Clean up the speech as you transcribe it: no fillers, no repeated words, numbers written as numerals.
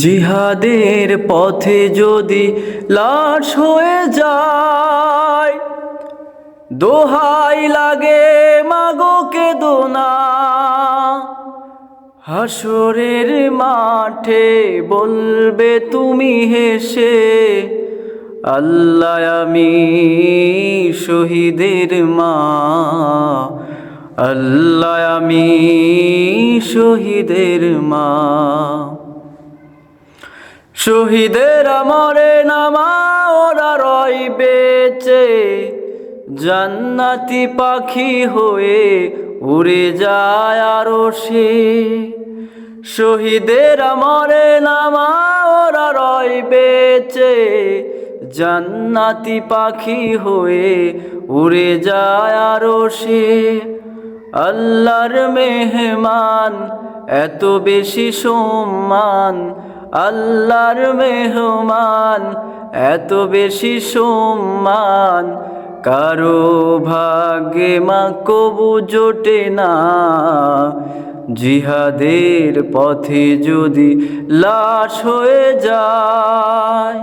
জিহাদের পথে যদি লাশ হয়ে যায়, দোহাই লাগে মাগো কেঁদো না। হাসরের মাঠে বলবে তুমি হেসে, আল্লাহ আমি শহীদের মা, আল্লাহ আমি শহীদের মা। শহীদেরা মরে নামা ওরা রয় বেঁচে, জান্নাতি পাখি হয়ে উড়ে যায় আরশে। শহীদেরা মরে নামা ওরা রয় বেঁচে, জান্নাতি পাখি হয়ে উড়ে যায় আরশে। আল্লাহর মেহমান এত বেশি সম্মান, আল্লাহর মেহমান এত বেশি সম্মান, কারো ভাগ্যে মা কবু জোটে না। জিহাদের পথে যদি লাশ হয়ে যায়।